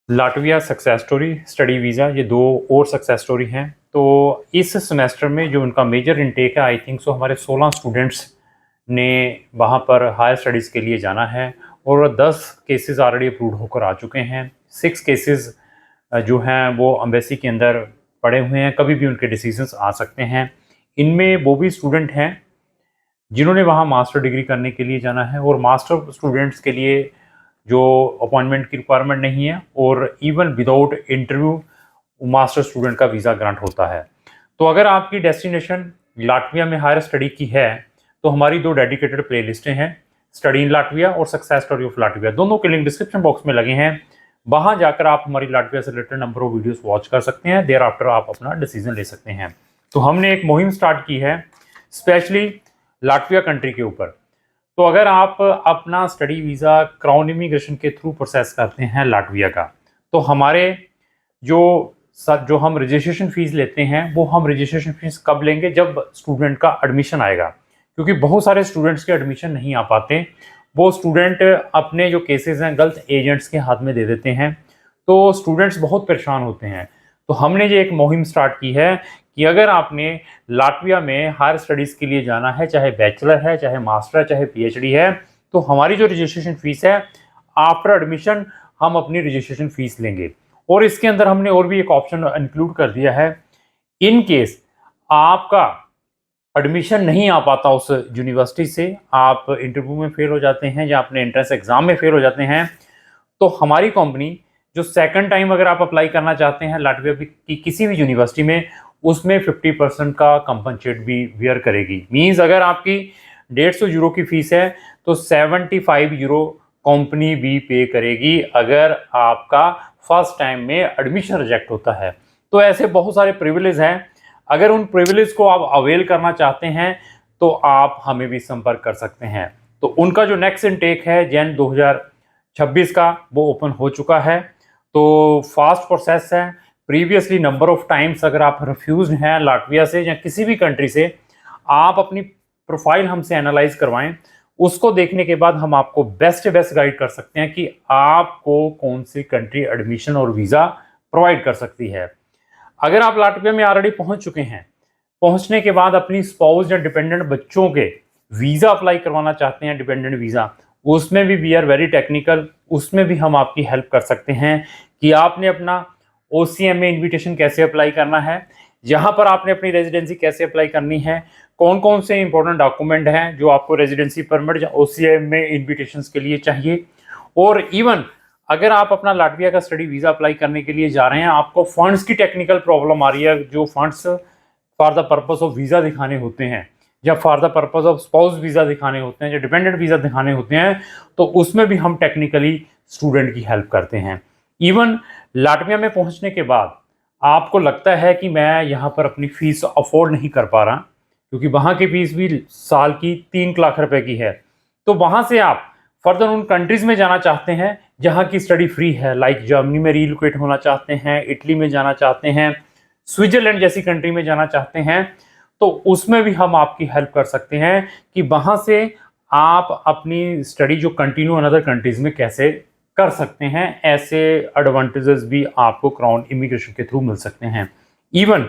Latvia success story, study visa, ये दो और सक्सेस स्टोरी हैं। तो इस सेमेस्टर में जो उनका मेजर इनटेक है, आई थिंक सो हमारे 16 स्टूडेंट्स ने वहाँ पर हायर स्टडीज़ के लिए जाना है और 10 केसेस ऑलरेडी अप्रूव होकर आ चुके हैं। 6 केसेस जो हैं वो एम्बेसी के अंदर पड़े हुए हैं, कभी भी उनके डिसीजंस आ सकते हैं। इनमें वो भी स्टूडेंट हैं जिन्होंने वहाँ मास्टर डिग्री करने के लिए जाना है और मास्टर स्टूडेंट्स के लिए जो अपॉइंटमेंट की रिक्वायरमेंट नहीं है और even without interview master student का वीज़ा ग्रांट होता है। तो अगर आपकी डेस्टिनेशन लाटविया में हायर स्टडी की है तो हमारी 2 डेडिकेटेड प्लेलिस्टें हैं, स्टडी इन लाटविया और सक्सेस स्टोरी ऑफ लाटविया। दोनों के लिंक डिस्क्रिप्शन बॉक्स में लगे हैं, वहाँ जाकर आप हमारी लाटविया से related number of videos watch कर सकते हैं। देयर आफ्टर आप अपना डिसीजन ले सकते हैं। तो हमने एक मुहिम स्टार्ट की है स्पेशली लाटविया कंट्री के ऊपर। तो अगर आप अपना स्टडी वीज़ा क्राउन इमिग्रेशन के थ्रू प्रोसेस करते हैं लाटविया का, तो हमारे जो हम रजिस्ट्रेशन फ़ीस लेते हैं वो हम रजिस्ट्रेशन फ़ीस कब लेंगे, जब स्टूडेंट का एडमिशन आएगा। क्योंकि बहुत सारे स्टूडेंट्स के एडमिशन नहीं आ पाते, वो स्टूडेंट अपने जो केसेस हैं गलत एजेंट्स के हाथ में दे देते हैं, तो स्टूडेंट्स बहुत परेशान होते हैं। तो हमने ये एक मुहिम स्टार्ट की है कि अगर आपने लाटविया में हायर स्टडीज़ के लिए जाना है, चाहे बैचलर है, चाहे मास्टर है, चाहे पीएचडी है, तो हमारी जो रजिस्ट्रेशन फ़ीस है आफ्टर एडमिशन हम अपनी रजिस्ट्रेशन फ़ीस लेंगे। और इसके अंदर हमने और भी एक ऑप्शन इंक्लूड कर दिया है, इन केस आपका एडमिशन नहीं आ पाता उस यूनिवर्सिटी से, आप इंटरव्यू में फेल हो जाते हैं या अपने एंट्रेंस एग्ज़ाम में फेल हो जाते हैं, तो हमारी कंपनी जो सेकंड टाइम अगर आप अप्लाई करना चाहते हैं लाटविया की किसी भी यूनिवर्सिटी में, उसमें 50% का कंपनसेट भी वियर करेगी। मींस अगर आपकी 150 यूरो की फ़ीस है तो 75 यूरो कंपनी भी पे करेगी अगर आपका फर्स्ट टाइम में एडमिशन रिजेक्ट होता है। तो ऐसे बहुत सारे प्रिविलेज हैं, अगर उन प्रिविलेज को आप अवेल करना चाहते हैं तो आप हमें भी संपर्क कर सकते हैं। तो उनका जो नेक्स्ट इनटेक है जैन 2026 का, वो ओपन हो चुका है। तो फास्ट प्रोसेस है। प्रीवियसली नंबर ऑफ टाइम्स अगर आप रिफ्यूज हैं लाटविया से या किसी भी कंट्री से, आप अपनी प्रोफाइल हमसे एनालाइज करवाएं, उसको देखने के बाद हम आपको बेस्ट गाइड कर सकते हैं कि आपको कौन सी कंट्री एडमिशन और वीज़ा प्रोवाइड कर सकती है। अगर आप लाटविया में ऑलरेडी पहुंच चुके हैं, पहुंचने के बाद अपनी स्पाउस या डिपेंडेंट बच्चों के वीज़ा अप्लाई करवाना चाहते हैं, डिपेंडेंट वीज़ा, उसमें भी वी आर वेरी टेक्निकल, उसमें भी हम आपकी हेल्प कर सकते हैं कि आपने अपना OCM में इन्विटेशन कैसे अप्लाई करना है, यहाँ पर आपने अपनी रेजिडेंसी कैसे अप्लाई करनी है, कौन कौन से इंपॉर्टेंट डॉक्यूमेंट हैं जो आपको रेजिडेंसी परमिट या OCM में इन्विटेशन के लिए चाहिए। और इवन अगर आप अपना लाटविया का स्टडी वीज़ा अप्लाई करने के लिए जा रहे हैं, आपको फंड्स की टेक्निकल प्रॉब्लम आ रही है, जो funds for the purpose of visa दिखाने होते हैं या for the purpose of spouse visa दिखाने होते हैं या डिपेंडेंट वीज़ा दिखाने होते हैं, तो उसमें भी हम टेक्निकली स्टूडेंट की हेल्प करते हैं। इवन लाटविया में पहुंचने के बाद आपको लगता है कि मैं यहाँ पर अपनी फ़ीस अफोर्ड नहीं कर पा रहा, क्योंकि वहाँ की फ़ीस भी साल की 3 लाख रुपए की है, तो वहाँ से आप फर्दर उन कंट्रीज़ में जाना चाहते हैं जहाँ की स्टडी फ्री है, लाइक जर्मनी में रीलोकेट होना चाहते हैं, इटली में जाना चाहते हैं, स्विट्ज़रलैंड जैसी कंट्री में जाना चाहते हैं, तो उसमें भी हम आपकी हेल्प कर सकते हैं कि वहाँ से आप अपनी स्टडी जो कंटिन्यू अनदर कंट्रीज़ में कैसे कर सकते हैं। ऐसे एडवांटेजेस भी आपको क्राउन इमिग्रेशन के थ्रू मिल सकते हैं। इवन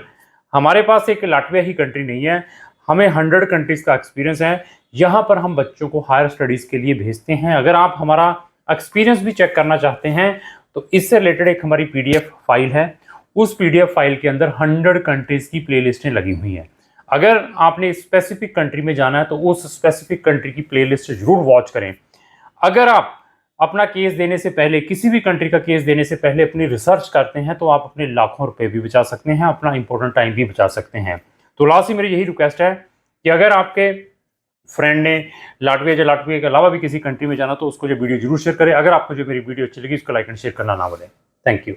हमारे पास एक लाटविया ही कंट्री नहीं है, हमें 100 कंट्रीज़ का एक्सपीरियंस है, यहाँ पर हम बच्चों को हायर स्टडीज़ के लिए भेजते हैं। अगर आप हमारा एक्सपीरियंस भी चेक करना चाहते हैं तो इससे रिलेटेड एक हमारी PDF फाइल है, उस PDF फाइल के अंदर 100 कंट्रीज़ की प्लेलिस्टें लगी हुई हैं। अगर आपने स्पेसिफिक कंट्री में जाना है तो उस स्पेसिफिक कंट्री की प्लेलिस्ट जरूर वॉच करें। अगर आप अपना केस देने से पहले, किसी भी कंट्री का केस देने से पहले अपनी रिसर्च करते हैं तो आप अपने लाखों रुपए भी बचा सकते हैं, अपना इंपॉर्टेंट टाइम भी बचा सकते हैं। तो लास्ट में मेरी यही रिक्वेस्ट है कि अगर आपके फ्रेंड ने लाटविया के अलावा भी किसी कंट्री में जाना तो उसको जो वीडियो जरूर शेयर करें। अगर आपको जो मेरी वीडियो अच्छी लगी उसको लाइक एंड शेयर करना ना भूलें। Thank you.